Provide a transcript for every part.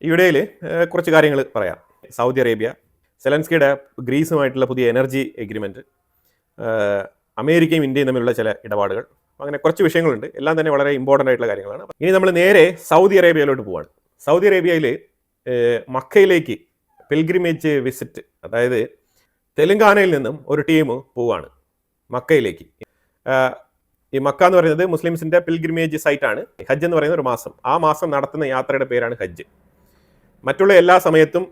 ഇവിടയിൽ കുറച്ച് കാര്യങ്ങൾ പറയാം. സൗദി അറേബ്യ, സെലൻസ്കിയുടെ ഗ്രീസുമായിട്ടുള്ള പുതിയ എനർജി എഗ്രിമെൻറ്റ്, അമേരിക്കയും ഇന്ത്യയും തമ്മിലുള്ള ചില ഇടപാടുകൾ, അങ്ങനെ കുറച്ച് വിഷയങ്ങളുണ്ട്. എല്ലാം തന്നെ വളരെ ഇമ്പോർട്ടൻ്റ് ആയിട്ടുള്ള കാര്യങ്ങളാണ്. ഇനി നമ്മൾ നേരെ സൗദി അറേബ്യയിലോട്ട് പോവാണ്. സൗദി അറേബ്യയിൽ മക്കയിലേക്ക് പിൽഗ്രിമേജ് വിസിറ്റ്, അതായത് തെലങ്കാനയിൽ നിന്നും ഒരു ടീം പോവാണ് മക്കയിലേക്ക്. ഈ മക്ക എന്ന് പറയുന്നത് മുസ്ലിംസിൻ്റെ പിൽഗ്രിമേജ് സൈറ്റാണ്. ഹജ്ജ് എന്ന് പറയുന്ന ഒരു മാസം, ആ മാസം നടത്തുന്ന യാത്രയുടെ പേരാണ് ഹജ്ജ്. മറ്റുള്ള എല്ലാ സമയത്തും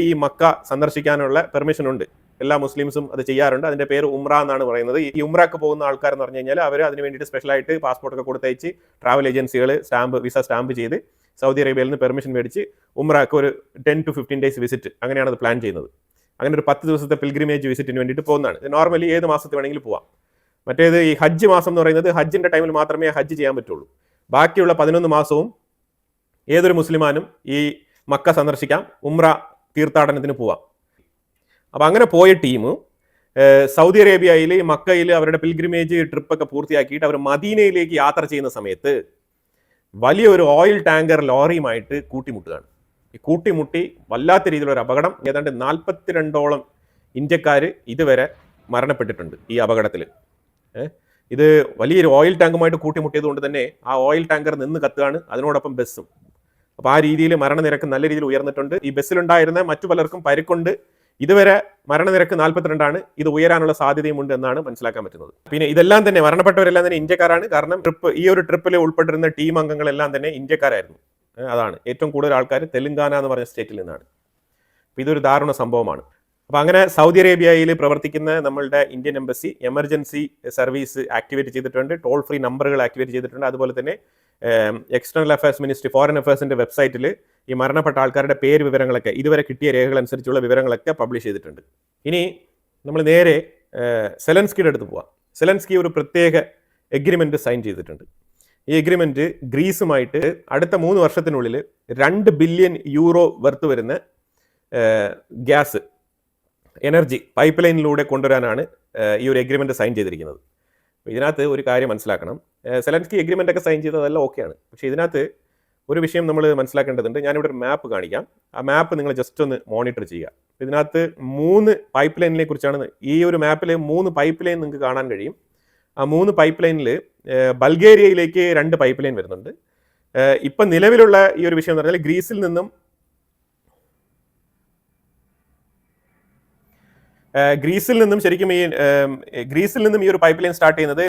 ഈ മക്ക സന്ദർശിക്കാനുള്ള പെർമിഷൻ ഉണ്ട്, എല്ലാ മുസ്ലിംസും അത് ചെയ്യാറുണ്ട്. അതിൻ്റെ പേര് ഉംറ എന്നാണ് പറയുന്നത്. ഈ ഉംറക്ക് പോകുന്ന ആൾക്കാർ എന്ന് പറഞ്ഞു കഴിഞ്ഞാൽ അവർ അതിന് വേണ്ടിയിട്ട് സ്പെഷ്യലായിട്ട് പാസ്പോർട്ടൊക്കെ കൊടുത്തയച്ച് ട്രാവൽ ഏജൻസികൾ വിസ സ്റ്റാമ്പ് ചെയ്ത് സൗദി അറേബ്യയിൽ നിന്ന് പെർമിഷൻ മേടിച്ച് ഉംറക്ക് ഒരു 10 to 15 days വിസിറ്റ്, അങ്ങനെയാണ് അത് പ്ലാൻ ചെയ്യുന്നത്. അങ്ങനെ ഒരു 10 ദിവസത്തെ പിൽഗ്രിമേജ് വിസിറ്റിന് വേണ്ടിയിട്ട് പോകുന്നതാണ്. നോർമലി ഏത് മാസത്തിൽ വേണമെങ്കിലും പോവാം. മറ്റേത് ഈ ഹജ്ജ് മാസം എന്ന് പറയുന്നത് ഹജ്ജിൻ്റെ ടൈമിൽ മാത്രമേ ഹജ്ജ് ചെയ്യാൻ പറ്റുള്ളൂ. ബാക്കിയുള്ള 11 മാസവും ഏതൊരു മുസ്ലിമാനും ഈ മക്ക സന്ദർശിക്കാം, ഉംറ തീർത്ഥാടനത്തിന് പോവാം. അപ്പോൾ അങ്ങനെ പോയ ടീം സൗദി അറേബ്യയിൽ മക്കയിൽ അവരുടെ പിൽഗ്രിമേജ് ട്രിപ്പൊക്കെ പൂർത്തിയാക്കിയിട്ട് അവർ മദീനയിലേക്ക് യാത്ര ചെയ്യുന്ന സമയത്ത് വലിയൊരു ഓയിൽ ടാങ്കർ ലോറിയുമായിട്ട് കൂട്ടിമുട്ടുകയാണ്. ഈ കൂട്ടിമുട്ടി വല്ലാത്ത രീതിയിലൊരു അപകടം. ഏതാണ്ട് 42ഓളം ഇന്ത്യക്കാർ ഇതുവരെ മരണപ്പെട്ടിട്ടുണ്ട് ഈ അപകടത്തിൽ. ഇത് വലിയൊരു ഓയിൽ ടാങ്കുമായിട്ട് കൂട്ടിമുട്ടിയത് കൊണ്ട് തന്നെ ആ ഓയിൽ ടാങ്കർ നിന്ന് കത്തുകയാണ്, അതിനോടൊപ്പം ബസ്സും. അപ്പോൾ ആ രീതിയിൽ മരണനിരക്ക് നല്ല രീതിയിൽ ഉയർന്നിട്ടുണ്ട്. ഈ ബസ്സിലുണ്ടായിരുന്ന മറ്റു പലർക്കും പരിക്കുണ്ട്. ഇതുവരെ മരണനിരക്ക് 42ആണ്. ഇത് ഉയരാനുള്ള സാധ്യതയുമുണ്ട് എന്നാണ് മനസ്സിലാക്കാൻ പറ്റുന്നത്. പിന്നെ ഇതെല്ലാം തന്നെ മരണപ്പെട്ടവരെല്ലാം തന്നെ ഇന്ത്യക്കാരാണ്. കാരണം ഈ ഒരു ട്രിപ്പിൽ ഉൾപ്പെട്ടിരുന്ന ടീം അംഗങ്ങളെല്ലാം തന്നെ ഇന്ത്യക്കാരായിരുന്നു. അതാണ് ഏറ്റവും കൂടുതൽ ആൾക്കാർ തെലങ്കാന എന്ന് പറഞ്ഞ സ്റ്റേറ്റിൽ നിന്നാണ്. അപ്പോൾ ഇതൊരു ദാരുണ സംഭവമാണ്. അപ്പോൾ അങ്ങനെ സൗദി അറേബ്യയിൽ പ്രവർത്തിക്കുന്ന നമ്മളുടെ Indian embassy emergency service activate ചെയ്തിട്ടുണ്ട്, ടോൾ ഫ്രീ നമ്പറുകൾ ആക്ടിവേറ്റ് ചെയ്തിട്ടുണ്ട്. അതുപോലെ തന്നെ എക്സ്റ്റേണൽ അഫയേഴ്സ് മിനിസ്ട്രി, ഫോറിൻ അഫയേഴ്സിൻ്റെ വെബ്സൈറ്റിൽ ഈ മരണപ്പെട്ട ആൾക്കാരുടെ പേര് വിവരങ്ങളൊക്കെ, ഇതുവരെ കിട്ടിയ രേഖകൾ അനുസരിച്ചുള്ള വിവരങ്ങളൊക്കെ പബ്ലിഷ് ചെയ്തിട്ടുണ്ട്. ഇനി നമ്മൾ നേരെ സെലൻസ്കിയുടെ അടുത്ത് പോവാം. സെലൻസ്കി ഒരു പ്രത്യേക എഗ്രിമെൻറ്റ് സൈൻ ചെയ്തിട്ടുണ്ട്. ഈ എഗ്രിമെൻറ്റ് ഗ്രീസുമായിട്ട് അടുത്ത 3 വർഷത്തിനുള്ളിൽ 2 ബില്യൺ യൂറോ വർത്ത് വരുന്ന ഗ്യാസ് എനർജി പൈപ്പ് ലൈനിലൂടെ കൊണ്ടുവരാനാണ് ഈ ഒരു എഗ്രിമെൻറ്റ് സൈൻ ചെയ്തിരിക്കുന്നത്. ഇതിനകത്ത് ഒരു കാര്യം മനസ്സിലാക്കണം. സെലൻസ്കി എഗ്രിമെൻ്റ് ഒക്കെ സൈൻ ചെയ്തതെല്ലാം ഓക്കെയാണ്. പക്ഷേ ഇതിനകത്ത് ഒരു വിഷയം നമ്മൾ മനസ്സിലാക്കേണ്ടതുണ്ട്. ഞാനിവിടെ ഒരു മാപ്പ് കാണിക്കാം. ആ മാപ്പ് നിങ്ങൾ ജസ്റ്റ് ഒന്ന് മോണിറ്റർ ചെയ്യുക. ഇതിനകത്ത് 3 പൈപ്പ് ലൈനിനെ കുറിച്ചാണ്. ഈ ഒരു മാപ്പിൽ 3 പൈപ്പ് ലൈൻ നിങ്ങൾക്ക് കാണാൻ കഴിയും. ആ 3 പൈപ്പ് ലൈനിൽ ബൾഗേറിയയിലേക്ക് 2 പൈപ്പ് ലൈൻ വരുന്നുണ്ട്. ഇപ്പം നിലവിലുള്ള ഈ ഒരു വിഷയം എന്ന് പറഞ്ഞാൽ ഗ്രീസിൽ നിന്നും ശരിക്കും ഗ്രീസിൽ നിന്നും ഈ ഒരു പൈപ്പ് ലൈൻ സ്റ്റാർട്ട് ചെയ്യുന്നത്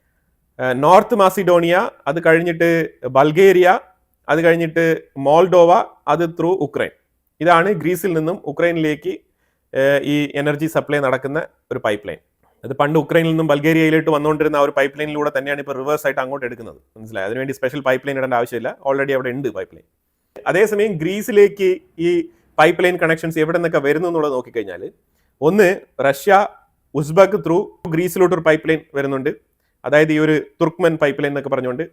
നോർത്ത് മാസിഡോണിയ, അത് കഴിഞ്ഞിട്ട് ബൾഗേറിയ, അത് കഴിഞ്ഞിട്ട് മോൾഡോവ, അത് ത്രൂ ഉക്രൈൻ. ഇതാണ് ഗ്രീസിൽ നിന്നും ഉക്രൈനിലേക്ക് ഈ എനർജി സപ്ലൈ നടക്കുന്ന ഒരു പൈപ്പ് ലൈൻ. അത് പണ്ട് ഉക്രൈനിൽ നിന്നും ബൾഗേറിയയിലോട്ട് വന്നുകൊണ്ടിരുന്ന ആ ഒരു പൈപ്പ് ലൈനിലൂടെ തന്നെയാണ് ഇപ്പോൾ റിവേഴ്സ് ആയിട്ട് അങ്ങോട്ട് എടുക്കുന്നത്. മനസ്സിലായി? അതിനുവേണ്ടി സ്പെഷ്യൽ പൈപ്പ് ലൈൻ ഇടേണ്ട ആവശ്യമില്ല, ഓൾറെഡി അവിടെ ഉണ്ട് പൈപ്പ് ലൈൻ. അതേസമയം ഗ്രീസിലേക്ക് ഈ പൈപ്പ് ലൈൻ കണക്ഷൻസ് എവിടെ നിന്നൊക്കെ വരുന്നു എന്നുള്ളത് നോക്കിക്കഴിഞ്ഞാൽ, ഒന്ന് റഷ്യ, ഉസ്ബെക്ക് ത്രൂ ഗ്രീസിലോട്ടൊരു പൈപ്പ് ലൈൻ വരുന്നുണ്ട്. അതായത് ഈ ഒരു തുർക്ക്മൻ പൈപ്പ് ലൈൻ എന്നൊക്കെ പറഞ്ഞുകൊണ്ട്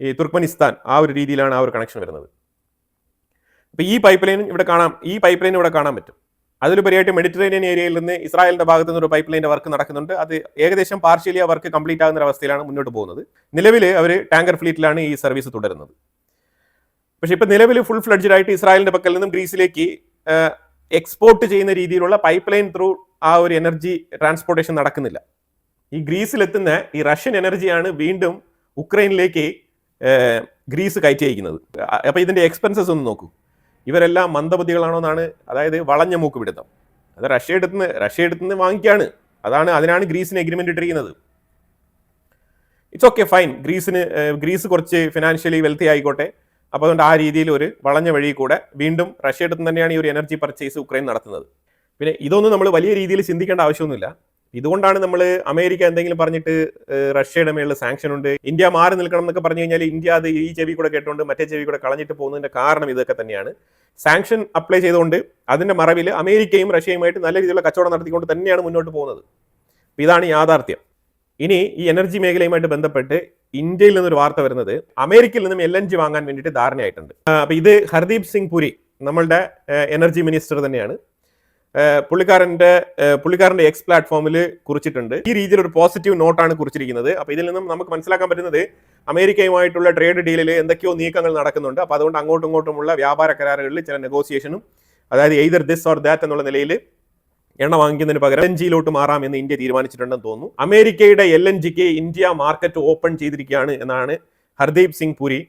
ഈ തുർക്ക്മനിസ്ഥാൻ ആ ഒരു രീതിയിലാണ് ആ ഒരു കണക്ഷൻ വരുന്നത്. അപ്പോൾ ഈ പൈപ്പ് ലൈൻ ഇവിടെ കാണാൻ പറ്റും. അതിലുപരിയായിട്ട് മെഡിറ്ററേനിയൻ ഏരിയയിൽ നിന്ന് ഇസ്രായേലിന്റെ ഭാഗത്ത് നിന്ന് ഒരു പൈപ്പ് ലൈൻ്റെ വർക്ക് നടക്കുന്നുണ്ട്. അത് ഏകദേശം പാർഷ്യലി ആ വർക്ക് കംപ്ലീറ്റ് ആകുന്ന അവസ്ഥയിലാണ് മുന്നോട്ട് പോകുന്നത്. നിലവിൽ അവർ ടാങ്കർ ഫ്ലീറ്റിലാണ് ഈ സർവീസ് തുടരുന്നത്. പക്ഷേ ഇപ്പോൾ നിലവിൽ ഫുൾ ഫ്ലഡ്ജഡ് ആയിട്ട് ഇസ്രായേലിന്റെ പക്കൽ നിന്നും ഗ്രീസിലേക്ക് എക്സ്പോർട്ട് ചെയ്യുന്ന രീതിയിലുള്ള പൈപ്പ് ലൈൻ ത്രൂ ആ ഒരു എനർജി ട്രാൻസ്പോർട്ടേഷൻ നടക്കുന്നില്ല. ഈ ഗ്രീസിലെത്തുന്ന ഈ റഷ്യൻ എനർജിയാണ് വീണ്ടും ഉക്രൈനിലേക്ക് ഗ്രീസ് കയറ്റി അയക്കുന്നത്. അപ്പോൾ ഇതിൻ്റെ എക്സ്പെൻസസ് ഒന്ന് നോക്കൂ. ഇവരെല്ലാം മന്ദബുദ്ധികളാണോ എന്നാണ്, അതായത് വളഞ്ഞ മൂക്ക് പിടുത്തം. അത് റഷ്യ എടുത്തുനിന്ന് വാങ്ങിക്കുകയാണ്. അതിനാണ് ഗ്രീസിന് എഗ്രിമെൻ്റ് ഇട്ടിരിക്കുന്നത്. It's okay, fine. ഗ്രീസ് കുറച്ച് ഫിനാൻഷ്യലി വെൽത്തി ആയിക്കോട്ടെ. അപ്പോൾ അതുകൊണ്ട് ആ രീതിയിൽ ഒരു വളഞ്ഞ വഴി കൂടെ വീണ്ടും റഷ്യ എടുത്ത് തന്നെയാണ് ഈ ഒരു എനർജി പർച്ചേസ് ഉക്രൈൻ നടത്തുന്നത്. പിന്നെ ഇതൊന്നും നമ്മൾ വലിയ രീതിയിൽ ചിന്തിക്കേണ്ട ആവശ്യമൊന്നുമില്ല. ഇതുകൊണ്ടാണ് നമ്മൾ അമേരിക്ക എന്തെങ്കിലും പറഞ്ഞിട്ട് റഷ്യയുടെ മേളിൽ സാങ്ഷൻ ഉണ്ട്, ഇന്ത്യ മാറി നിൽക്കണം എന്നൊക്കെ പറഞ്ഞു കഴിഞ്ഞാൽ ഇന്ത്യ അത് ഈ ചെവി കൂടെ കേട്ടുകൊണ്ട് മറ്റേ ചെവി കൂടെ കളഞ്ഞിട്ട് പോകുന്നതിൻ്റെ കാരണം ഇതൊക്കെ തന്നെയാണ്. സാങ്ഷൻ അപ്ലൈ ചെയ്തുകൊണ്ട് അതിൻ്റെ മറവിൽ അമേരിക്കയും റഷ്യയുമായിട്ട് നല്ല രീതിയിലുള്ള കച്ചവടം നടത്തിക്കൊണ്ട് തന്നെയാണ് മുന്നോട്ട് പോകുന്നത്. അപ്പോൾ ഇതാണ് യാഥാർത്ഥ്യം. ഇനി ഈ എനർജി മേഖലയുമായിട്ട് ബന്ധപ്പെട്ട് ഇന്ത്യയിൽ നിന്നൊരു വാർത്ത വരുന്നത്, അമേരിക്കയിൽ നിന്നും LNG വാങ്ങാൻ വേണ്ടിയിട്ട് ധാരണയായിട്ടുണ്ട്. അപ്പോൾ ഇത് ഹർദീപ് സിംഗ് പുരി, നമ്മളുടെ എനർജി മിനിസ്റ്റർ തന്നെയാണ്. പുള്ളിക്കാരൻ്റെ എക്സ് പ്ലാറ്റ്ഫോമിൽ കുറിച്ചിട്ടുണ്ട്. ഈ രീതിയിൽ ഒരു പോസിറ്റീവ് നോട്ടാണ് കുറിച്ചിരിക്കുന്നത്. അപ്പോൾ ഇതിൽ നിന്നും നമുക്ക് മനസ്സിലാക്കാൻ പറ്റുന്നത് അമേരിക്കയുമായിട്ടുള്ള ട്രേഡ് ഡീലിൽ എന്തൊക്കെയോ നീക്കങ്ങൾ നടക്കുന്നുണ്ട്. അപ്പോൾ അതുകൊണ്ട് അങ്ങോട്ടും ഇങ്ങോട്ടുമുള്ള വ്യാപാര കരാറുകളിൽ ചില നെഗോസിയേഷനും, അതായത് എയ്തർ ദിസ് ഓർ ദാറ്റ് എന്നുള്ള നിലയിൽ എണ്ണ വാങ്ങിക്കുന്നതിന് പകരം LNG മാറാം എന്ന് ഇന്ത്യ തീരുമാനിച്ചിട്ടുണ്ടെന്ന് തോന്നുന്നു. അമേരിക്കയുടെ LNGക്ക് ഇന്ത്യ മാർക്കറ്റ് ഓപ്പൺ ചെയ്തിരിക്കുകയാണ് എന്നാണ് ഹർദീപ് സിംഗ് പുരി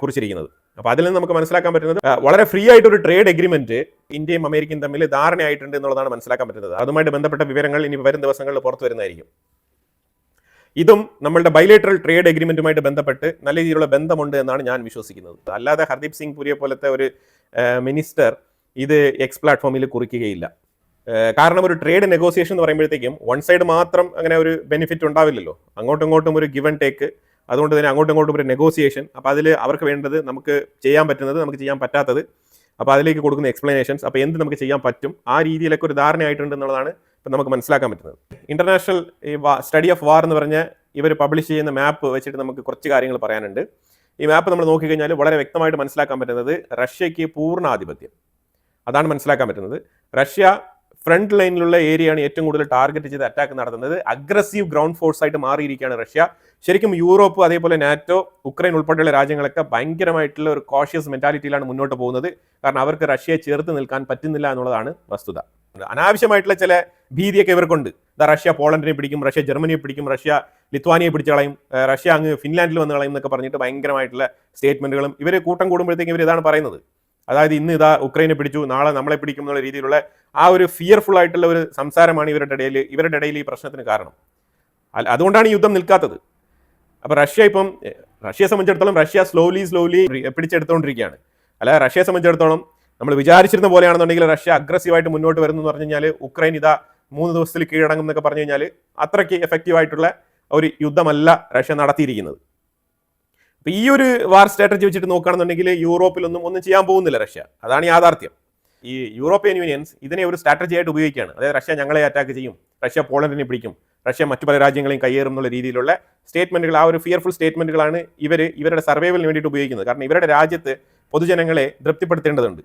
കുറിച്ചിരിക്കുന്നത്. അപ്പോൾ അതിൽ നിന്ന് നമുക്ക് മനസ്സിലാക്കാൻ പറ്റുന്നത് വളരെ ഫ്രീ ആയിട്ടൊരു ട്രേഡ് എഗ്രിമെന്റ് ഇന്ത്യയും അമേരിക്കയും തമ്മിൽ ധാരണയായിട്ടുണ്ട് എന്നുള്ളതാണ് മനസ്സിലാക്കാൻ പറ്റുന്നത്. അതുമായിട്ട് ബന്ധപ്പെട്ട വിവരങ്ങൾ ഇനി വരും ദിവസങ്ങളിൽ പുറത്തു വരുന്നതായിരിക്കും. ഇതും നമ്മളുടെ ബൈലേറ്ററൽ ട്രേഡ് എഗ്രിമെന്റുമായിട്ട് ബന്ധപ്പെട്ട് നല്ല രീതിയിലുള്ള ബന്ധമുണ്ട് എന്നാണ് ഞാൻ വിശ്വസിക്കുന്നത്. അല്ലാതെ ഹർദീപ് സിംഗ് പുരിയെ പോലത്തെ ഒരു മിനിസ്റ്റർ ഇത് എക്സ് പ്ലാറ്റ്ഫോമിൽ കുറിക്കുകയില്ല. കാരണം ഒരു ട്രേഡ് നെഗോസിയേഷൻ എന്ന് പറയുമ്പോഴത്തേക്കും വൺ സൈഡ് മാത്രം അങ്ങനെ ഒരു ബെനിഫിറ്റ് ഉണ്ടാവില്ലല്ലോ. അങ്ങോട്ടും ഇങ്ങോട്ടും ഒരു ഗിവ് ആൻഡ് ടേക്ക്, അതുകൊണ്ട് തന്നെ അങ്ങോട്ടും ഇങ്ങോട്ടും ഒരു നെഗോസിയേഷൻ. അപ്പോൾ അതിൽ അവർക്ക് വേണ്ടത് നമുക്ക് ചെയ്യാൻ പറ്റുന്നത്, നമുക്ക് ചെയ്യാൻ പറ്റാത്തത്, അപ്പോൾ അതിലേക്ക് കൊടുക്കുന്ന എക്സ്പ്ലനേഷൻസ്, അപ്പോൾ എന്ത് നമുക്ക് ചെയ്യാൻ പറ്റും, ആ രീതിയിലൊക്കെ ഒരു ധാരണയായിട്ടുണ്ട് എന്നുള്ളതാണ് ഇപ്പം നമുക്ക് മനസ്സിലാക്കാൻ പറ്റുന്നത്. ഇന്റർനാഷണൽ സ്റ്റഡി ഓഫ് വാർ എന്ന് പറഞ്ഞ് ഇവർ പബ്ലിഷ് ചെയ്യുന്ന മാപ്പ് വെച്ചിട്ട് നമുക്ക് കുറച്ച് കാര്യങ്ങൾ പറയാനുണ്ട്. ഈ മാപ്പ് നമ്മൾ നോക്കിക്കഴിഞ്ഞാൽ വളരെ വ്യക്തമായിട്ട് മനസ്സിലാക്കാൻ പറ്റുന്നത് റഷ്യയ്ക്ക് പൂർണ്ണ ആധിപത്യം, അതാണ് മനസ്സിലാക്കാൻ പറ്റുന്നത്. റഷ്യ ഫ്രണ്ട് ലൈനിലുള്ള ഏരിയയാണ് ഏറ്റവും കൂടുതൽ ടാർഗറ്റ് ചെയ്ത് അറ്റാക്ക് നടത്തുന്നത്. അഗ്രസീവ് ഗ്രൗണ്ട് ഫോഴ്സ് ആയിട്ട് മാറിയിരിക്കുകയാണ് റഷ്യ. ശരിക്കും യൂറോപ്പ്, അതേപോലെ നാറ്റോ, ഉക്രൈൻ ഉൾപ്പെടെയുള്ള രാജ്യങ്ങളൊക്കെ ഭയങ്കരമായിട്ടുള്ള ഒരു കോഷ്യസ് മെന്റാലിറ്റിയിലാണ് മുന്നോട്ട് പോകുന്നത്. കാരണം അവർക്ക് റഷ്യയെ ചേർത്ത് നിൽക്കാൻ പറ്റുന്നില്ല എന്നുള്ളതാണ് വസ്തുത. അനാവശ്യമായിട്ടുള്ള ചില ഭീതിയൊക്കെ ഇവർക്കുണ്ട്. റഷ്യ പോളണ്ടിനെ പിടിക്കും, റഷ്യ ജർമ്മനിയെ പിടിക്കും, റഷ്യ ലിത്വാനിയെ പിടിച്ച് കളയും, റഷ്യ അങ്ങ് ഫിൻലാൻഡിൽ വന്ന് കളയും എന്നൊക്കെ പറഞ്ഞിട്ട് ഭയങ്കരമായിട്ടുള്ള സ്റ്റേറ്റ്മെന്റുകളും ഇവർ കൂട്ടം കൂടുമ്പോഴത്തേക്കും ഇവർ ഇതാണ് പറയുന്നത്. അതായത് ഇന്ന് ഇതാ ഉക്രൈനെ പിടിച്ചു, നാളെ നമ്മളെ പിടിക്കും എന്നുള്ള രീതിയിലുള്ള ആ ഒരു ഫിയർഫുൾ ആയിട്ടുള്ള ഒരു സംസാരമാണ് ഇവരുടെ ഇടയിൽ ഈ പ്രശ്നത്തിന് കാരണം. അതുകൊണ്ടാണ് ഈ യുദ്ധം നിൽക്കാത്തത്. അപ്പോൾ റഷ്യയെ സംബന്ധിച്ചിടത്തോളം റഷ്യ സ്ലോലി പിടിച്ചെടുത്തുകൊണ്ടിരിക്കുകയാണ്. അല്ലാതെ റഷ്യയെ സംബന്ധിച്ചിടത്തോളം നമ്മൾ വിചാരിച്ചിരുന്ന പോലെയാണെന്നുണ്ടെങ്കിൽ റഷ്യ അഗ്രസീവായിട്ട് മുന്നോട്ട് വരുന്നു എന്ന് പറഞ്ഞു കഴിഞ്ഞാൽ ഉക്രൈൻ ഇതാ 3 ദിവസത്തിൽ കീഴടങ്ങും എന്നൊക്കെ പറഞ്ഞു കഴിഞ്ഞാൽ അത്രയ്ക്ക് എഫക്റ്റീവായിട്ടുള്ള ഒരു യുദ്ധമല്ല റഷ്യ നടത്തിയിരിക്കുന്നത്. അപ്പോൾ ഈ ഒരു വാർ സ്ട്രാറ്റജി വെച്ചിട്ട് നോക്കുകയാണെന്നുണ്ടെങ്കിൽ ഒന്നും ചെയ്യാൻ പോകുന്നില്ല റഷ്യ. അതാണ് യാഥാർത്ഥ്യം. ഈ യൂറോപ്യൻ യൂണിയൻസ് ഇതിനെ ഒരു സ്ട്രാറ്റജി ആയിട്ട് ഉപയോഗിക്കുകയാണ്. അതായത് റഷ്യ ഞങ്ങളെ അറ്റാക്ക് ചെയ്യും, റഷ്യ പോളണ്ടിനെ പിടിക്കും, റഷ്യ മറ്റു പല രാജ്യങ്ങളെയും കയ്യേറും എന്നുള്ള രീതിയിലുള്ള സ്റ്റേറ്റ്മെന്റുകൾ, ആ ഒരു ഫിയർഫുൾ സ്റ്റേറ്റ്മെന്റുകളാണ് ഇവരുടെ സർവൈവലിന് വേണ്ടിയിട്ട് ഉപയോഗിക്കുന്നത്. കാരണം ഇവരുടെ രാജ്യത്ത് പൊതുജനങ്ങളെ തൃപ്തിപ്പെടുത്തേണ്ടതുണ്ട്.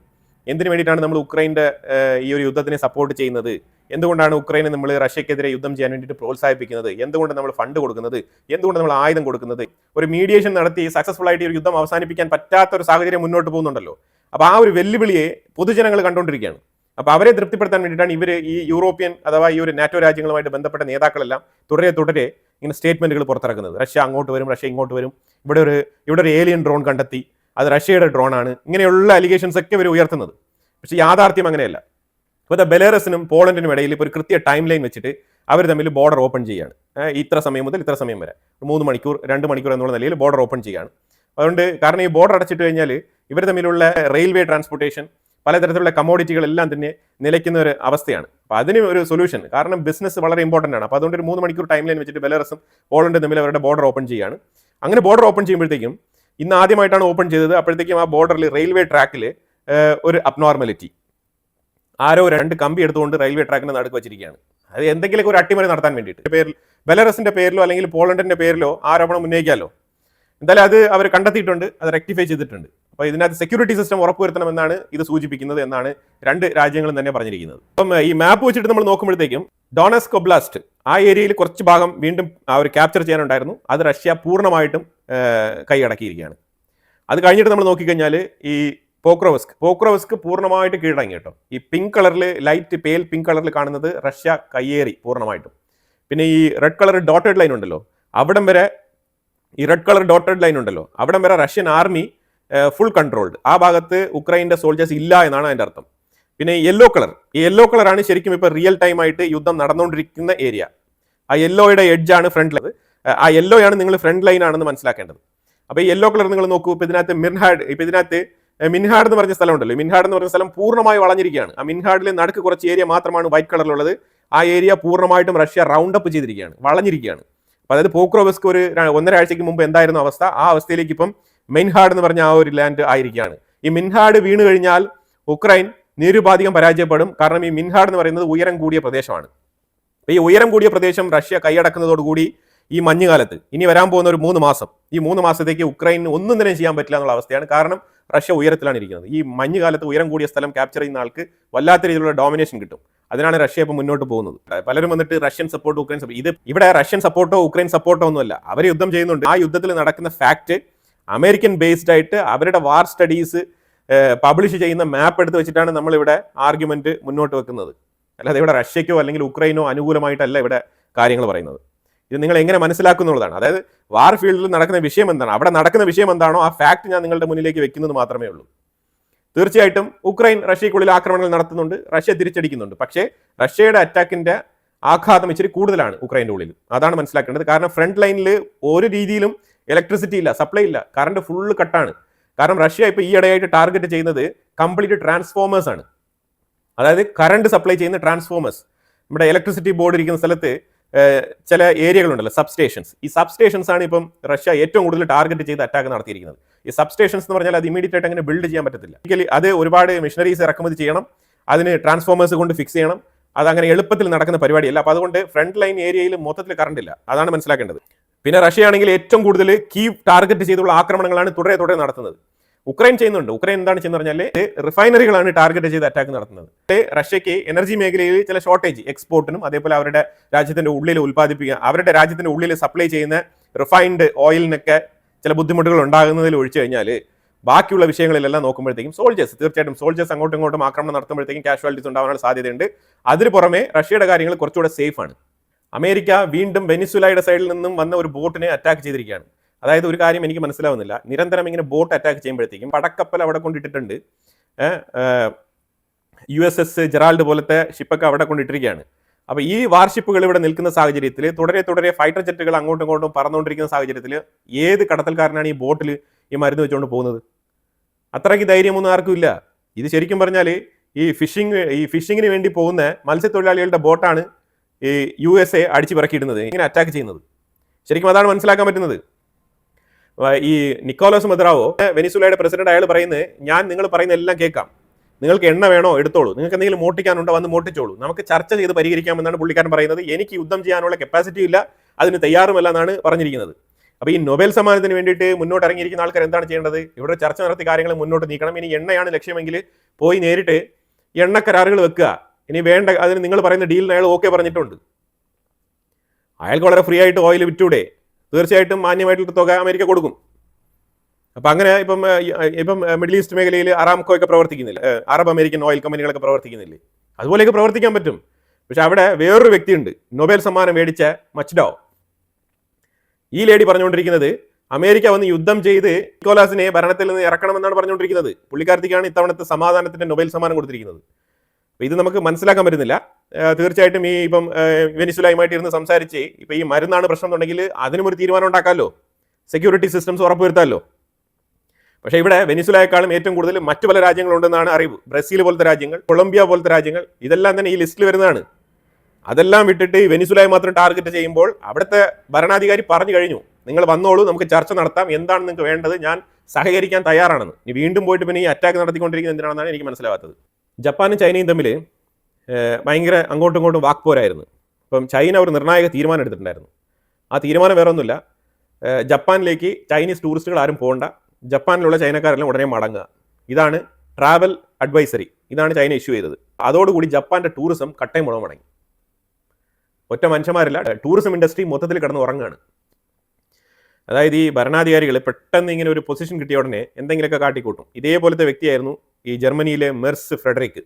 എന്തിനു വേണ്ടിയിട്ടാണ് നമ്മൾ ഉക്രൈൻ്റെ ഈ ഒരു യുദ്ധത്തിനെ സപ്പോർട്ട് ചെയ്യുന്നത്, എന്തുകൊണ്ടാണ് ഉക്രൈനെ നമ്മൾ റഷ്യക്കെതിരെ യുദ്ധം ചെയ്യാൻ വേണ്ടിയിട്ട് പ്രോത്സാഹിപ്പിക്കുന്നത്, എന്തുകൊണ്ട് നമ്മൾ ഫണ്ട് കൊടുക്കുന്നത്, എന്തുകൊണ്ട് നമ്മൾ ആയുധം കൊടുക്കുന്നത്, ഒരു മീഡിയേഷൻ നടത്തി സക്സസ്ഫുൾ ആയിട്ട് ഈ യുദ്ധം അവസാനിപ്പിക്കാൻ പറ്റാത്ത ഒരു സാഹചര്യം മുന്നോട്ട് പോകുന്നുണ്ടല്ലോ. അപ്പോൾ ആ ഒരു വെല്ലുവിളിയെ പൊതുജനങ്ങൾ കണ്ടുകൊണ്ടിരിക്കുകയാണ്. അപ്പോൾ അവരെ തൃപ്തിപ്പെടുത്താൻ വേണ്ടിയിട്ടാണ് ഇവർ ഈ യൂറോപ്യൻ അഥവാ ഈ ഒരു നാറ്റോ രാജ്യങ്ങളുമായിട്ട് ബന്ധപ്പെട്ട നേതാക്കളെല്ലാം തുടരെ ഇങ്ങനെ സ്റ്റേറ്റ്മെന്റുകൾ പുറത്തിറക്കുന്നത്. റഷ്യ അങ്ങോട്ട് വരും, റഷ്യ ഇങ്ങോട്ട് വരും, ഇവിടെ ഒരു ഏലിയൻ ഡ്രോൺ കണ്ടെത്തി, അത് റഷ്യയുടെ ഡ്രോണാണ്, ഇങ്ങനെയുള്ള അലിഗേഷൻസ് ഒക്കെ ഇവർ ഉയർത്തുന്നത്. പക്ഷേ യാഥാർത്ഥ്യം അങ്ങനെയല്ല. അപ്പോൾ ബെലാറസിനും പോളണ്ടിനും ഇടയിൽ ഇപ്പോൾ ഒരു കൃത്യ ടൈം ലൈൻ വെച്ചിട്ട് അവർ തമ്മിൽ ബോർഡർ ഓപ്പൺ ചെയ്യുകയാണ്. ഇത്ര സമയം മുതൽ ഇത്ര സമയം വരെ 3 മണിക്കൂർ 2 മണിക്കൂർ എന്നുള്ള നിലയിൽ ബോർഡർ ഓപ്പൺ ചെയ്യുകയാണ്. അതുകൊണ്ട് കാരണം ഈ ബോർഡർ അടച്ചിട്ട് കഴിഞ്ഞാൽ ഇവർ തമ്മിലുള്ള റെയിൽവേ ട്രാൻസ്പോർട്ടേഷൻ, പലതരത്തിലുള്ള കമ്മോഡിറ്റികളെല്ലാം തന്നെ നിലയ്ക്കുന്ന ഒരു അവസ്ഥയാണ്. അപ്പോൾ അതിന് ഒരു സൊല്യൂഷൻ, കാരണം ബിസിനസ് വളരെ ഇമ്പോർട്ടൻ്റ് ആണ്. അപ്പോൾ അതുകൊണ്ട് ഒരു 3 മണിക്കൂർ ടൈം ലൈൻ വെച്ചിട്ട് ബെലാറസും പോളണ്ടും തമ്മിൽ അവരുടെ ബോർഡർ ഓപ്പൺ ചെയ്യുകയാണ്. അങ്ങനെ ബോർഡർ ഓപ്പൺ ചെയ്യുമ്പോഴത്തേക്കും ഇന്ന് ആദ്യമായിട്ടാണ് ഓപ്പൺ ചെയ്തത്. അപ്പോഴത്തേക്കും ആ ബോർഡറിൽ റെയിൽവേ ട്രാക്കിൽ ഒരു അബ്നോർമാലിറ്റി, ആരോ 2 കമ്പി എടുത്തുകൊണ്ട് റെയിൽവേ ട്രാക്കിനെ നടുക്ക് വെച്ചിരിക്കുകയാണ്. അത് എന്തെങ്കിലുമൊക്കെ ഒരു അട്ടിമറി നടത്താൻ വേണ്ടിയിട്ട് പേരിൽ ബെലാറസിന്റെ പേരിലോ അല്ലെങ്കിൽ പോളണ്ടിന്റെ പേരിലോ ആരോപണം ഉന്നയിക്കാമല്ലോ. എന്തായാലും അത് അവർ കണ്ടെത്തിയിട്ടുണ്ട്, അത് റെക്ടിഫൈ ചെയ്തിട്ടുണ്ട്. അപ്പോൾ ഇതിനകത്ത് സെക്യൂരിറ്റി സിസ്റ്റം ഉറപ്പുവരുത്തണമെന്നാണ് ഇത് സൂചിപ്പിക്കുന്നത് എന്നാണ് 2 രാജ്യങ്ങളും തന്നെ പറഞ്ഞിരിക്കുന്നത്. അപ്പം ഈ മാപ്പ് വെച്ചിട്ട് നമ്മൾ നോക്കുമ്പോഴത്തേക്കും ഡോണസ്ക് ഒബ്ലാസ്റ്റ് ആ ഏരിയയിൽ കുറച്ച് ഭാഗം വീണ്ടും അവർ ക്യാപ്ചർ ചെയ്യാനുണ്ടായിരുന്നു. അത് റഷ്യ പൂർണ്ണമായിട്ടും കൈയടക്കിയിരിക്കുകയാണ്. അത് കഴിഞ്ഞിട്ട് നമ്മൾ നോക്കിക്കഴിഞ്ഞാൽ ഈ പോക്രോവസ്ക് പൂർണ്ണമായിട്ട് കീഴടങ്ങി കേട്ടോ. ഈ പിങ്ക് കളറിൽ, ലൈറ്റ് പേൽ പിങ്ക് കളറിൽ കാണുന്നത് റഷ്യ കയ്യേറി പൂർണ്ണമായിട്ടും. പിന്നെ ഈ റെഡ് കളർ ഡോട്ടഡ് ലൈൻ ഉണ്ടല്ലോ, അവിടം വരെ റഷ്യൻ ആർമി ഫുൾ കൺട്രോൾഡ്. ആ ഭാഗത്ത് ഉക്രൈൻ്റെ സോൾജേഴ്സ് ഇല്ല എന്നാണ് അതിൻ്റെ അർത്ഥം. പിന്നെ ഈ യെല്ലോ കളറാണ് ശരിക്കും ഇപ്പോൾ റിയൽ ടൈം ആയിട്ട് യുദ്ധം നടന്നുകൊണ്ടിരിക്കുന്ന ഏരിയ. ആ യെല്ലോയുടെ എഡ്ജാണ് ഫ്രണ്ട് ലൈൻ. ആ യെല്ലോയാണ് നിങ്ങൾ ഫ്രണ്ട് ലൈൻ ആണെന്ന് മനസ്സിലാക്കേണ്ടത്. അപ്പോൾ ഈ യെല്ലോ കളർ നിങ്ങൾ നോക്കൂ. ഇപ്പോൾ ഇതിനകത്ത് മിൻഹാഡ് എന്ന് പറഞ്ഞ സ്ഥലം ഉണ്ടല്ലോ, മിൻഹാഡ് എന്ന് പറഞ്ഞ സ്ഥലം പൂർണ്ണമായി വളഞ്ഞിരിക്കുകയാണ്. ആ മിൻഹാഡിലെ നടുക്ക് കുറച്ച് ഏരിയ മാത്രമാണ് വൈറ്റ് കളറിലുള്ളത്. ആ ഏരിയ പൂർണ്ണമായിട്ടും റഷ്യ റൗണ്ട് അപ്പ് ചെയ്തിരിക്കുകയാണ്, വളഞ്ഞിരിക്കുകയാണ്. അപ്പോൾ അതായത് പോക്രോവസ്ക് ഒരു 1.5 ആഴ്ചയ്ക്ക് മുമ്പ് എന്തായിരുന്നു അവസ്ഥ, ആ അവസ്ഥയിലേക്ക് ഇപ്പം മിൻഹാഡ് എന്ന് പറഞ്ഞ ആ ഒരു ലാൻഡ് ആയിരിക്കുകയാണ്. ഈ മിൻഹാഡ് വീണ് കഴിഞ്ഞാൽ ഉക്രൈൻ നിരുപാധികം പരാജയപ്പെടും. കാരണം ഈ മിൻഹാഡ് എന്ന് പറയുന്നത് ഉയരം കൂടിയ പ്രദേശമാണ്. അപ്പോൾ ഈ ഉയരം കൂടിയ പ്രദേശം റഷ്യ കൈയടക്കുന്നതോടുകൂടി ഈ മഞ്ഞുകാലത്ത് ഇനി വരാൻ പോകുന്ന ഒരു 3 മാസം, ഈ 3 മാസത്തേക്ക് ഉക്രൈന് ഒന്നും തന്നെ ചെയ്യാൻ പറ്റില്ല എന്നുള്ള അവസ്ഥയാണ്. കാരണം റഷ്യ ഉയരത്തിലാണ് ഇരിക്കുന്നത്. ഈ മഞ്ഞുകാലത്ത് ഉയരം കൂടിയ സ്ഥലം ക്യാപ്ചർ ചെയ്യുന്ന ആൾക്ക് വല്ലാത്ത രീതിയിലുള്ള ഡോമിനേഷൻ കിട്ടും. അതിനാണ് റഷ്യ ഇപ്പോൾ മുന്നോട്ട് പോകുന്നത്. പലരും വന്നിട്ട് റഷ്യൻ സപ്പോർട്ട് ഉക്രൈൻ സപ്പോർട്ട്, ഇത് ഇവിടെ റഷ്യൻ സപ്പോർട്ടോ ഉക്രൈൻ സപ്പോർട്ടോ ഒന്നുമല്ല, അവർ യുദ്ധം ചെയ്യുന്നുണ്ട്. ആ യുദ്ധത്തിൽ നടക്കുന്ന ഫാക്ട് അമേരിക്കൻ ബേസ്ഡ് ആയിട്ട് അവരുടെ വാർ സ്റ്റഡീസ് പബ്ലിഷ് ചെയ്യുന്ന മാപ്പ് എടുത്ത് വെച്ചിട്ടാണ് നമ്മളിവിടെ ആർഗ്യുമെന്റ് മുന്നോട്ട് വെക്കുന്നത്. അല്ലാതെ ഇവിടെ റഷ്യക്കോ അല്ലെങ്കിൽ ഉക്രൈനോ അനുകൂലമായിട്ടല്ല ഇവിടെ കാര്യങ്ങൾ പറയുന്നത്. ഇത് നിങ്ങൾ എങ്ങനെ മനസ്സിലാക്കുന്നുള്ളതാണ്. അതായത് വാർ ഫീൽഡിൽ നടക്കുന്ന വിഷയം എന്താണ്, അവിടെ നടക്കുന്ന വിഷയം എന്താണോ ആ ഫാക്ട് ഞാൻ നിങ്ങളുടെ മുന്നിലേക്ക് വെക്കുന്നത് മാത്രമേ ഉള്ളൂ. തീർച്ചയായിട്ടും ഉക്രൈൻ റഷ്യക്കുള്ളിൽ ആക്രമണങ്ങൾ നടത്തുന്നുണ്ട്, റഷ്യ തിരിച്ചടിക്കുന്നുണ്ട്. പക്ഷേ റഷ്യയുടെ അറ്റാക്കിന്റെ ആഘാതം ഇച്ചിരി കൂടുതലാണ് ഉക്രൈൻ്റെ ഉള്ളിൽ. അതാണ് മനസ്സിലാക്കേണ്ടത്. കാരണം ഫ്രണ്ട് ലൈനിൽ ഒരു രീതിയിലും ഇലക്ട്രിസിറ്റി ഇല്ല, സപ്ലൈ ഇല്ല, കറണ്ട് ഫുള്ള് കട്ടാണ്. കാരണം റഷ്യ ഇപ്പോൾ ഈ ഇടയായിട്ട് ടാർഗറ്റ് ചെയ്യുന്നത് കംപ്ലീറ്റ് ട്രാൻസ്ഫോമേഴ്സ് ആണ്. അതായത് കറണ്ട് സപ്ലൈ ചെയ്യുന്ന ട്രാൻസ്ഫോമേഴ്സ്. നമ്മുടെ ഇലക്ട്രിസിറ്റി ബോർഡ് ഇരിക്കുന്ന സ്ഥലത്ത് ചില ഏരിയകളുണ്ടല്ലോ, സബ്സ്റ്റേഷൻസ്. ഈ സബ്സ്റ്റേഷൻസ് ആണ് ഇപ്പം റഷ്യ ഏറ്റവും കൂടുതൽ ടാർഗറ്റ് ചെയ്ത് അറ്റാക്ക് നടത്തിയിരിക്കുന്നത്. ഈ സബ്സ്റ്റേഷൻസ് എന്ന് പറഞ്ഞാൽ അത് ഇമീഡിയറ്റ് ആയിട്ട് അങ്ങനെ ബിൽഡ് ചെയ്യാൻ പറ്റത്തില്ല. അത് ഒരുപാട് മെഷീനറീസ് ഇറക്കുമതി ചെയ്യണം, അതിന് ട്രാൻസ്ഫോമേഴ്സ് കൊണ്ട് ഫിക്സ് ചെയ്യണം. അതങ്ങനെ എളുപ്പത്തിൽ നടക്കുന്ന പരിപാടിയല്ല. അപ്പോൾ അതുകൊണ്ട് ഫ്രണ്ട് ലൈൻ ഏരിയയിൽ മൊത്തത്തിൽ കറണ്ട് ഇല്ല. അതാണ് മനസ്സിലാക്കേണ്ടത്. പിന്നെ റഷ്യ ആണെങ്കിൽ ഏറ്റവും കൂടുതൽ കീവ് ടാർഗറ്റ് ചെയ്തുള്ള ആക്രമണങ്ങളാണ് തുടരെ നടത്തുന്നത്. ഉക്രൈൻ ചെയ്യുന്നുണ്ട്. ഉക്രൈൻ എന്താണ് ചെയ്യുന്നത് പറഞ്ഞാൽ റിഫൈനറികളാണ് ടാർഗറ്റ് ചെയ്ത് അറ്റാക്ക് നടത്തുന്നത്. റഷ്യക്ക് എനർജി മേഖലയിൽ ചില ഷോർട്ടേജ്, എക്സ്പോർട്ടിനും അതേപോലെ അവരുടെ രാജ്യത്തിന്റെ ഉള്ളിൽ ഉൽപ്പാദിപ്പിക്കുക, അവരുടെ രാജ്യത്തിന്റെ ഉള്ളിൽ സപ്ലൈ ചെയ്യുന്ന റിഫൈൻഡ് ഓയിലിനൊക്കെ ചില ബുദ്ധിമുട്ടുകൾ ഉണ്ടാകുന്നതിൽ ഒഴിച്ചു കഴിഞ്ഞാൽ ബാക്കിയുള്ള വിഷയങ്ങളിലെല്ലാം നോക്കുമ്പോഴത്തേക്കും തീർച്ചയായിട്ടും സോൾജേഴ്സ് അങ്ങോട്ടും ഇങ്ങോട്ടും ആക്രമണം നടത്തുമ്പോഴത്തേക്കും കാഷ്വാലിറ്റീസ് ഉണ്ടാവാനുള്ള സാധ്യതയുണ്ട്. അതിന് പുറമെ റഷ്യയുടെ കാര്യങ്ങൾ കുറച്ചുകൂടെ സേഫ് ആണ്. അമേരിക്ക വീണ്ടും വെനിസുലയുടെ സൈഡിൽ നിന്നും വന്ന ഒരു ബോട്ടിനെ അറ്റാക്ക് ചെയ്തിരിക്കുകയാണ്. അതായത് ഒരു കാര്യം എനിക്ക് മനസ്സിലാവുന്നില്ല, നിരന്തരം ഇങ്ങനെ ബോട്ട് അറ്റാക്ക് ചെയ്യുമ്പോഴത്തേക്കും പടക്കപ്പൽ അവിടെ കൊണ്ടിട്ടിട്ടുണ്ട്, USS ജെറാൾഡ് പോലത്തെ ഷിപ്പൊക്കെ അവിടെ കൊണ്ടിട്ടിരിക്കുകയാണ്. അപ്പോൾ ഈ വാർഷിപ്പുകൾ ഇവിടെ നിൽക്കുന്ന സാഹചര്യത്തിൽ തുടരെ ഫൈറ്റർ ജെറ്റുകൾ അങ്ങോട്ടും ഇങ്ങോട്ടും പറന്നുകൊണ്ടിരിക്കുന്ന സാഹചര്യത്തിൽ ഏത് കടത്തൽക്കാരനാണ് ഈ ബോട്ടിൽ ഈ മരുന്ന് വെച്ചുകൊണ്ട് പോകുന്നത്? അത്രയ്ക്ക് ധൈര്യമൊന്നും ആർക്കും ഇല്ല. ഇത് ശരിക്കും പറഞ്ഞാൽ ഈ ഫിഷിങ്ങിന് വേണ്ടി പോകുന്ന മത്സ്യത്തൊഴിലാളികളുടെ ബോട്ടാണ് ഈ USA അടിച്ചു പിറക്കിയിടുന്നത്, ഇങ്ങനെ അറ്റാക്ക് ചെയ്യുന്നത്. ശരിക്കും അതാണ് മനസ്സിലാക്കാൻ പറ്റുന്നത്. ഈ നിക്കോളാസ് മദുറാവോ, വെനിസുലയുടെ പ്രസിഡന്റ്, അയാൾ പറയുന്നത്, ഞാൻ നിങ്ങൾ പറയുന്ന എല്ലാം കേൾക്കാം, നിങ്ങൾക്ക് എണ്ണ വേണോ എടുത്തോളൂ, നിങ്ങൾക്ക് എന്തെങ്കിലും മോട്ടിക്കാനുണ്ടോ വന്ന് മോട്ടിച്ചോളൂ, നമുക്ക് ചർച്ച ചെയ്ത് പരിഹരിക്കാമെന്നാണ് പുള്ളിക്കാരൻ പറയുന്നത്. എനിക്ക് യുദ്ധം ചെയ്യാനുള്ള കപ്പാസിറ്റി ഇല്ല, അതിന് തയ്യാറുമല്ല എന്നാണ് പറഞ്ഞിരിക്കുന്നത്. അപ്പോൾ ഈ നൊബേൽ സമ്മാനത്തിന് വേണ്ടിയിട്ട് മുന്നോട്ട് ഇറങ്ങിയിരിക്കുന്ന ആൾക്കാർ എന്താണ് ചെയ്യേണ്ടത്? ഇവിടെ ചർച്ച നടത്തി കാര്യങ്ങൾ മുന്നോട്ട് നീക്കണം. ഇനി എണ്ണയാണ് ലക്ഷ്യമെങ്കിൽ പോയി നേരിട്ട് എണ്ണ കരാറുകൾ വെക്കുക. ഇനി വേണ്ട, അതിന് നിങ്ങൾ പറയുന്ന ഡീലിന് അയാൾ ഓക്കെ പറഞ്ഞിട്ടുണ്ട്. അയാൾക്ക് വളരെ ഫ്രീ ആയിട്ട് ഓയിൽ വിറ്റൂടെ? തീർച്ചയായിട്ടും മാന്യമായിട്ടുള്ള തുക അമേരിക്ക കൊടുക്കും. അപ്പം അങ്ങനെ ഇപ്പം മിഡിൽ ഈസ്റ്റ് മേഖലയിൽ അറാംകോ ഒക്കെ പ്രവർത്തിക്കുന്നില്ല, അറബ് അമേരിക്കൻ ഓയിൽ കമ്പനികളൊക്കെ പ്രവർത്തിക്കുന്നില്ലേ? അതുപോലെയൊക്കെ പ്രവർത്തിക്കാൻ പറ്റും. പക്ഷെ അവിടെ വേറൊരു വ്യക്തിയുണ്ട്, നൊബേൽ സമ്മാനം മേടിച്ച മച്ഡോ. ഈ ലേഡി പറഞ്ഞുകൊണ്ടിരിക്കുന്നത് അമേരിക്ക വന്ന് യുദ്ധം ചെയ്ത് നിക്കോളാസിനെ ഭരണത്തിൽ നിന്ന് ഇറക്കണമെന്നാണ് പറഞ്ഞുകൊണ്ടിരിക്കുന്നത്. പുള്ളിക്കാരത്തിക്കാണ് ഇത്തവണത്തെ സമാധാനത്തിന്റെ നൊബേൽ സമ്മാനം കൊടുത്തിരിക്കുന്നത്. ഇത് നമുക്ക് മനസ്സിലാക്കാൻ പറ്റുന്നില്ല. തീർച്ചയായിട്ടും ഈ ഇപ്പം വെനിസുലയുമായിട്ട് ഇരുന്ന് സംസാരിച്ച് ഇപ്പം ഈ മരുന്നാണ് പ്രശ്നം എന്നുണ്ടെങ്കിൽ അതിനും ഒരു തീരുമാനം ഉണ്ടാക്കാമല്ലോ, സെക്യൂരിറ്റി സിസ്റ്റംസ് ഉറപ്പുവരുത്താമല്ലോ. പക്ഷേ ഇവിടെ വെനിസുലയെക്കാളും ഏറ്റവും കൂടുതൽ മറ്റു പല രാജ്യങ്ങളുണ്ടെന്നാണ് അറിവ്. ബ്രസീൽ പോലത്തെ രാജ്യങ്ങൾ, കൊളംബിയ പോലത്തെ രാജ്യങ്ങൾ, ഇതെല്ലാം തന്നെ ഈ ലിസ്റ്റിൽ വരുന്നതാണ്. അതെല്ലാം വിട്ടിട്ട് വെനിസുലയെ മാത്രം ടാർഗറ്റ് ചെയ്യുമ്പോൾ അവിടുത്തെ ഭരണാധികാരി പറഞ്ഞു കഴിഞ്ഞു, നിങ്ങൾ വന്നോളൂ, നമുക്ക് ചർച്ച നടത്താം, എന്താണ് നിങ്ങൾക്ക് വേണ്ടത്, ഞാൻ സഹകരിക്കാൻ തയ്യാറാണെന്ന്. ഇനി വീണ്ടും പോയിട്ട് പിന്നെ ഈ അറ്റാക്ക് നടത്തിക്കൊണ്ടിരിക്കുന്നത് എന്തിനാണെന്നാണ് എനിക്ക് മനസ്സിലാവാത്തത്. ജപ്പാനും ചൈനയും തമ്മിൽ ഭയങ്കര അങ്ങോട്ടും ഇങ്ങോട്ടും വാക്പോരായിരുന്നു. അപ്പം ചൈന ഒരു നിർണായക തീരുമാനം എടുത്തിട്ടുണ്ടായിരുന്നു. ആ തീരുമാനം വേറെ ഒന്നുമില്ല, ജപ്പാനിലേക്ക് ചൈനീസ് ടൂറിസ്റ്റുകൾ ആരും പോകണ്ട, ജപ്പാനിലുള്ള ചൈനക്കാരെല്ലാം ഉടനെ മടങ്ങുക. ഇതാണ് ട്രാവൽ അഡ്വൈസറി, ഇതാണ് ചൈന ഇഷ്യൂ ചെയ്തത്. അതോടുകൂടി ജപ്പാന്റെ ടൂറിസം കട്ടയും മുളകും മടങ്ങി. ഒറ്റ മനുഷ്യന്മാരില്ല, ടൂറിസം ഇൻഡസ്ട്രി മൊത്തത്തിൽ കിടന്ന് ഉറങ്ങുകയാണ്. അതായത് ഈ ഭരണാധികാരികൾ പെട്ടെന്ന് ഇങ്ങനെ ഒരു പൊസിഷൻ കിട്ടിയ ഉടനെ എന്തെങ്കിലുമൊക്കെ കാട്ടിക്കൂട്ടും. ഇതേപോലത്തെ വ്യക്തിയായിരുന്നു ഈ ജർമ്മനിയിലെ മെർസ് ഫ്രെഡറിക്.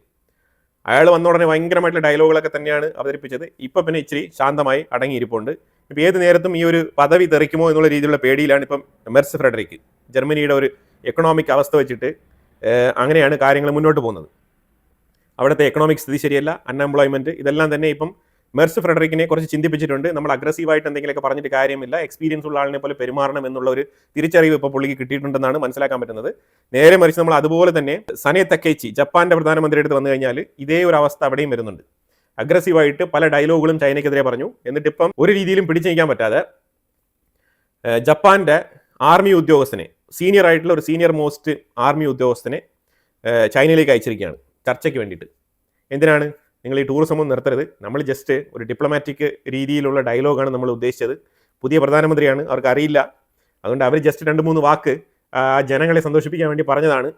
അയാൾ വന്ന ഉടനെ ഭയങ്കരമായിട്ടുള്ള ഡയലോഗുകളൊക്കെ തന്നെയാണ് അവതരിപ്പിച്ചത്. ഇപ്പം പിന്നെ ഇച്ചിരി ശാന്തമായി അടങ്ങിയിരിപ്പുണ്ട്. ഇപ്പം ഏത് നേരത്തും ഈ ഒരു പദവി തെറിക്കുമോ എന്നുള്ള രീതിയിലുള്ള പേടിയിലാണ് ഇപ്പം മെർസ് ഫ്രെഡറിക്. ജർമ്മനിയുടെ ഒരു എക്കണോമിക് അവസ്ഥ വെച്ചിട്ട് അങ്ങനെയാണ് കാര്യങ്ങൾ മുന്നോട്ട് പോകുന്നത്. അവിടുത്തെ എക്കണോമിക് സ്ഥിതി ശരിയല്ല, അൺഎംപ്ലോയ്മെൻറ്റ്, ഇതെല്ലാം തന്നെ ഇപ്പം മെർസ് ഫ്രെഡറിക്കിനെ കുറച്ച് ചിന്തിപ്പിച്ചിട്ടുണ്ട്. നമ്മൾ അഗ്രസീവായിട്ട് എന്തെങ്കിലുമൊക്കെ പറഞ്ഞിട്ട് കാര്യമില്ല, എക്സ്പീരിയൻസ് ഉള്ള ആളിനെ പോലെ പെരുമാറണം എന്നുള്ള ഒരു തിരിച്ചറിവ് ഇപ്പോൾ പുള്ളിക്ക് കിട്ടിയിട്ടുണ്ടെന്നാണ് മനസ്സിലാക്കാൻ പറ്റുന്നത്. നേരെ മറിച്ച് നമ്മൾ അതുപോലെ തന്നെ സനെ തക്കൈച്ചി, ജപ്പാന്റെ പ്രധാനമന്ത്രിയുടെ അടുത്ത് വന്നു കഴിഞ്ഞാൽ ഇതേ ഒരു അവസ്ഥ അവിടെയും വരുന്നുണ്ട്. അഗ്രസീവായിട്ട് പല ഡയലോഗുകളും ചൈനയ്ക്കെതിരെ പറഞ്ഞു. എന്നിട്ട് ഇപ്പം ഒരു രീതിയിലും പിടിച്ചു നിൽക്കാൻ പറ്റാതെ ജപ്പാന്റെ ആർമി ഉദ്യോഗസ്ഥനെ, സീനിയർ ആയിട്ടുള്ള ഒരു സീനിയർ മോസ്റ്റ് ആർമി ഉദ്യോഗസ്ഥനെ ചൈനയിലേക്ക് അയച്ചിരിക്കുകയാണ് ചർച്ചയ്ക്ക് വേണ്ടിയിട്ട്. എന്തിനാണ്? നിങ്ങൾ ഈ ടൂറിസം ഒന്നും നിർത്തരുത്, നമ്മൾ ജസ്റ്റ് ഒരു ഡിപ്ലോമാറ്റിക് രീതിയിലുള്ള ഡയലോഗാണ് നമ്മൾ ഉദ്ദേശിച്ചത്. പുതിയ പ്രധാനമന്ത്രിയാണ്, അവർക്ക് അറിയില്ല, അതുകൊണ്ട് അവർ ജസ്റ്റ് 2-3 വാക്ക് ജനങ്ങളെ സന്തോഷിപ്പിക്കാൻ വേണ്ടി പറഞ്ഞതാണ്.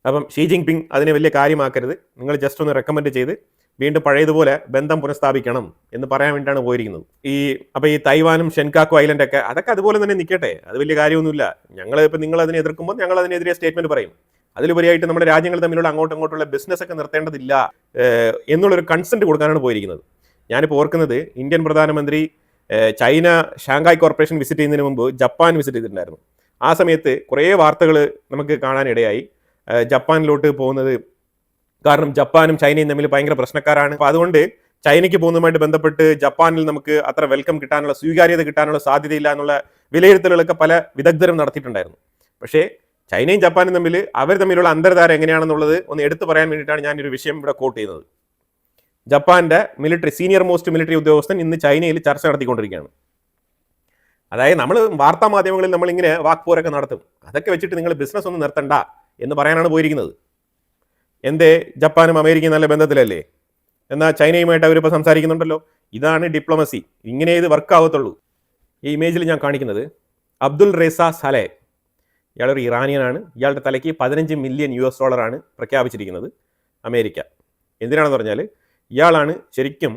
അപ്പം ഷീ ജിങ് പിങ് അതിനെ വലിയ കാര്യമാക്കരുത്, നിങ്ങൾ ജസ്റ്റ് ഒന്ന് റെക്കമെൻഡ് ചെയ്ത് വീണ്ടും പഴയതുപോലെ ബന്ധം പുനഃസ്ഥാപിക്കണം എന്ന് പറയാൻ വേണ്ടിയിട്ടാണ് പോയിരിക്കുന്നത്. അപ്പോൾ ഈ തൈവാനും ഷെൻകാക്കു ഐലൻഡൊക്കെ അതൊക്കെ അതുപോലെ തന്നെ നിൽക്കട്ടെ, അത് വലിയ കാര്യമൊന്നുമില്ല. ഇപ്പം നിങ്ങൾ അതിനെ എതിർക്കുമ്പോൾ ഞങ്ങൾ അതിനെതിരെ സ്റ്റേറ്റ്മെന്റ് പറയും. അതിലുപരിയായിട്ട് നമ്മുടെ രാജ്യങ്ങൾ തമ്മിലുള്ള അങ്ങോട്ടും ഇങ്ങോട്ടുള്ള ബിസിനസ് ഒക്കെ നിർത്തേണ്ടതില്ല എന്നുള്ളൊരു കൺസെന്റ് കൊടുക്കാനാണ് പോയിരിക്കുന്നത്. ഞാനിപ്പോൾ ഓർക്കുന്നത് ഇന്ത്യൻ പ്രധാനമന്ത്രി ചൈന ഷാങ്ഹായ് കോർപ്പറേഷൻ വിസിറ്റ് ചെയ്യുന്നതിന് മുമ്പ് ജപ്പാൻ വിസിറ്റ് ചെയ്തിട്ടുണ്ടായിരുന്നു. ആ സമയത്ത് കുറേ വാർത്തകൾ നമുക്ക് കാണാനിടയായി ജപ്പാനിലോട്ട് പോകുന്നത്. കാരണം ജപ്പാനും ചൈനയും തമ്മിൽ ഭയങ്കര പ്രശ്നക്കാരാണ്. അപ്പോൾ അതുകൊണ്ട് ചൈനയ്ക്ക് പോകുന്നതുമായിട്ട് ബന്ധപ്പെട്ട് ജപ്പാനിൽ നമുക്ക് അത്ര വെൽക്കം കിട്ടാനുള്ള, സ്വീകാര്യത കിട്ടാനുള്ള സാധ്യതയില്ല എന്നുള്ള വിലയിരുത്തലുകളൊക്കെ പല വിദഗ്ധരും നടത്തിയിട്ടുണ്ടായിരുന്നു. പക്ഷേ ചൈനയും ജപ്പാനും തമ്മിൽ അവർ തമ്മിലുള്ള അന്തർധാര എങ്ങനെയാണെന്നുള്ളത് ഒന്ന് എടുത്തു പറയാൻ വേണ്ടിയിട്ടാണ് ഞാനൊരു വിഷയം ഇവിടെ കോട്ട് ചെയ്യുന്നത്. ജപ്പാന്റെ സീനിയർ മോസ്റ്റ് മിലിറ്ററി ഉദ്യോഗസ്ഥൻ ഇന്ന് ചൈനയിൽ ചർച്ച നടത്തിക്കൊണ്ടിരിക്കുകയാണ്. അതായത് നമ്മൾ വാർത്താ മാധ്യമങ്ങളിൽ നമ്മളിങ്ങനെ വാക്പോരൊക്കെ നടത്തും, അതൊക്കെ വെച്ചിട്ട് നിങ്ങൾ ബിസിനസ് ഒന്നും നിർത്തണ്ട എന്ന് പറയാനാണ് പോയിരിക്കുന്നത്. എന്തേ, ജപ്പാനും അമേരിക്കയും നല്ല ബന്ധത്തിലല്ലേ, എന്നാൽ ചൈനയുമായിട്ട് അവരിപ്പോൾ സംസാരിക്കുന്നുണ്ടല്ലോ. ഇതാണ് ഡിപ്ലോമസി, ഇങ്ങനെ ഇത് വർക്ക് ആവത്തുള്ളൂ. ഈ ഇമേജിൽ ഞാൻ കാണിക്കുന്നത് അബ്ദുൽ റേസ സലേ, ഇയാളൊരു ഇറാനിയനാണ്. ഇയാളുടെ തലയ്ക്ക് $15 മില്യൺ പ്രഖ്യാപിച്ചിരിക്കുന്നത് അമേരിക്ക. എന്തിനാണെന്ന് പറഞ്ഞാൽ ഇയാളാണ് ശരിക്കും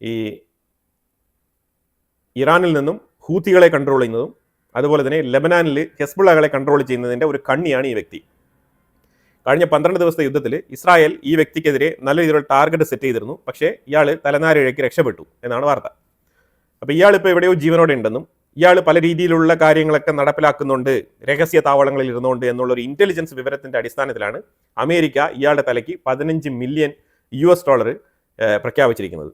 ഈ ഇറാനിൽ നിന്നും ഹൂത്തികളെ കൺട്രോൾ ചെയ്യുന്നതും അതുപോലെ തന്നെ ലെബനാനിൽ ഹെസ്ബുള്ളകളെ കൺട്രോൾ ചെയ്യുന്നതിൻ്റെ ഒരു കണ്ണിയാണ് ഈ വ്യക്തി. കഴിഞ്ഞ 12 ദിവസത്തെ യുദ്ധത്തിൽ ഇസ്രായേൽ ഈ വ്യക്തിക്കെതിരെ നല്ല രീതിയിലുള്ള ടാർഗറ്റ് സെറ്റ് ചെയ്തിരുന്നു. പക്ഷേ ഇയാൾ തലനാരിഴയ്ക്ക് രക്ഷപ്പെട്ടു എന്നാണ് വാർത്ത. അപ്പോൾ ഇയാളിപ്പോൾ എവിടെയോ ജീവനോടെ ഉണ്ടെന്നും ഇയാൾ പല രീതിയിലുള്ള കാര്യങ്ങളൊക്കെ നടപ്പിലാക്കുന്നുണ്ട് രഹസ്യ താവളങ്ങളിൽ ഇരുന്നുകൊണ്ട് എന്നുള്ളൊരു ഇൻ്റലിജൻസ് വിവരത്തിൻ്റെ അടിസ്ഥാനത്തിലാണ് അമേരിക്ക ഇയാളുടെ തലയ്ക്ക് $15 മില്യൺ പ്രഖ്യാപിച്ചിരിക്കുന്നത്.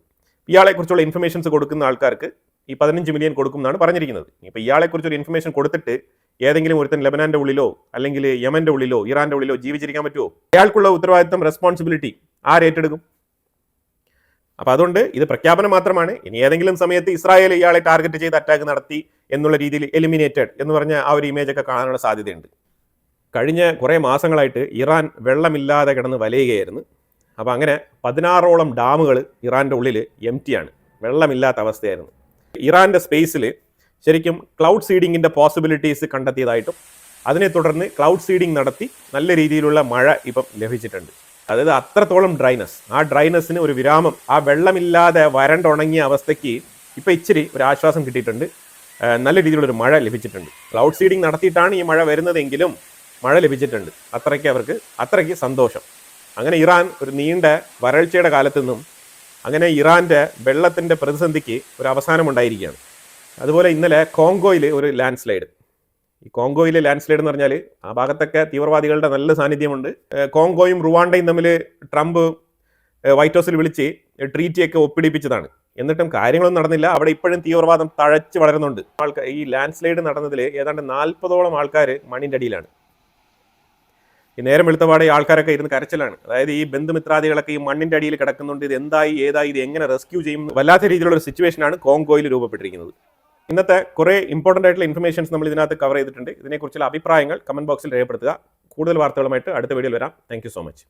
ഇയാളെക്കുറിച്ചുള്ള ഇൻഫർമേഷൻസ് കൊടുക്കുന്ന ആൾക്കാർക്ക് ഈ 15 മില്യൺ കൊടുക്കും എന്നാണ് പറഞ്ഞിരിക്കുന്നത്. ഇപ്പോൾ ഇയാളെക്കുറിച്ചൊരു ഇൻഫർമേഷൻ കൊടുത്തിട്ട് ഏതെങ്കിലും ഒരുത്തൻ ലെബനാന്റെ ഉള്ളിലോ അല്ലെങ്കിൽ യമന്റെ ഉള്ളിലോ ഇറാന്റെ ഉള്ളിലോ ജീവിച്ചിരിക്കാൻ പറ്റുമോ? അയാൾക്കുള്ള ഉത്തരവാദിത്തം, റെസ്പോൺസിബിലിറ്റി ആരേറ്റെടുക്കും? അപ്പോൾ അതുകൊണ്ട് ഇത് പ്രഖ്യാപനം മാത്രമാണ്. ഇനി ഏതെങ്കിലും സമയത്ത് ഇസ്രായേൽ ഇയാളെ ടാർഗറ്റ് ചെയ്ത് അറ്റാക്ക് നടത്തി എന്നുള്ള രീതിയിൽ എലിമിനേറ്റഡ് എന്ന് പറഞ്ഞ ആ ഒരു ഇമേജ് ഒക്കെ കാണാനുള്ള സാധ്യതയുണ്ട്. കഴിഞ്ഞ കുറേ മാസങ്ങളായിട്ട് ഇറാൻ വെള്ളമില്ലാതെ കിടന്ന് വലയുകയായിരുന്നു. അപ്പോൾ അങ്ങനെ 16ഓളം ഡാമുകൾ ഇറാൻ്റെ ഉള്ളിൽ എംറ്റിയാണ്, വെള്ളമില്ലാത്ത അവസ്ഥയായിരുന്നു. ഇറാൻ്റെ സ്പേസിൽ ശരിക്കും ക്ലൗഡ് സീഡിങ്ങിൻ്റെ പോസിബിലിറ്റീസ് കണ്ടെത്തിയതായിട്ടും അതിനെ തുടർന്ന് ക്ലൗഡ് സീഡിങ് നടത്തി നല്ല രീതിയിലുള്ള മഴ ഇപ്പം ലഭിച്ചിട്ടുണ്ട്. അതായത് അത്രത്തോളം ഡ്രൈനസ്, ആ ഡ്രൈനസ്സിന് ഒരു വിരാമം, ആ വെള്ളമില്ലാതെ വരണ്ടുണങ്ങിയ അവസ്ഥയ്ക്ക് ഇപ്പോൾ ഇച്ചിരി ഒരു ആശ്വാസം കിട്ടിയിട്ടുണ്ട്. നല്ല രീതിയിലുള്ളൊരു മഴ ലഭിച്ചിട്ടുണ്ട്. ക്ലൗഡ് സീഡിങ് നടത്തിയിട്ടാണ് ഈ മഴ വരുന്നതെങ്കിലും മഴ ലഭിച്ചിട്ടുണ്ട്. അത്രയ്ക്ക് സന്തോഷം. അങ്ങനെ ഇറാൻ ഒരു നീണ്ട വരൾച്ചയുടെ കാലത്തു നിന്നും അങ്ങനെ ഇറാൻ്റെ വെള്ളത്തിൻ്റെ പ്രതിസന്ധിക്ക് ഒരു അവസാനം ഉണ്ടായിരിക്കുകയാണ്. അതുപോലെ ഇന്നലെ കോങ്കോയിൽ ഒരു ലാൻഡ് സ്ലൈഡ്. ഈ കോങ്കോയിലെ ലാൻഡ് സ്ലൈഡ് എന്ന് പറഞ്ഞാൽ ആ ഭാഗത്തൊക്കെ തീവ്രവാദികളുടെ നല്ല സാന്നിധ്യമുണ്ട്. കോങ്കോയും റുവാണ്ടയും തമ്മിൽ ട്രംപ് വൈറ്റ് ഹൗസിൽ വിളിച്ച് ട്രീറ്റിയൊക്കെ ഒപ്പിടിപ്പിച്ചതാണ്. എന്നിട്ടും കാര്യങ്ങളൊന്നും നടന്നില്ല. അവിടെ ഇപ്പോഴും തീവ്രവാദം തഴച്ച് വളരുന്നുണ്ട്. ഈ ലാൻഡ് സ്ലൈഡ് നടന്നതിൽ ഏതാണ്ട് 40ഓളം ആൾക്കാർ മണ്ണിൻ്റെ അടിയിലാണ്. ഈ നേരം വെളുത്തപാടെ ആൾക്കാരൊക്കെ ഇരുന്ന് കരച്ചിലാണ്. അതായത് ഈ ബന്ധുമിത്രാദികളൊക്കെ ഈ മണ്ണിൻ്റെ അടിയിൽ കിടക്കുന്നുണ്ട്. ഇത് എന്തായി, ഏതായി, ഇത് എങ്ങനെ റെസ്ക്യൂ ചെയ്യും, വല്ലാത്ത രീതിയിലുള്ള ഒരു സിറ്റുവേഷനാണ് കോങ്കോയിൽ രൂപപ്പെട്ടിരിക്കുന്നത്. ഇന്നത്തെ കുറേ ഇമ്പോർട്ടൻ്റ് ആയിട്ടുള്ള ഇൻഫർമേഷൻസ് നമ്മൾ ഇതിനകത്ത് കവർ ചെയ്തിട്ടുണ്ട്. ഇതിനെക്കുറിച്ചുള്ള അഭിപ്രായങ്ങൾ കമൻറ്റ് ബോക്സിൽ രേഖപ്പെടുത്തുക. കൂടുതൽ വാർത്തകളുമായിട്ട് അടുത്ത വീഡിയോയിൽ വരാം. Thank you so much.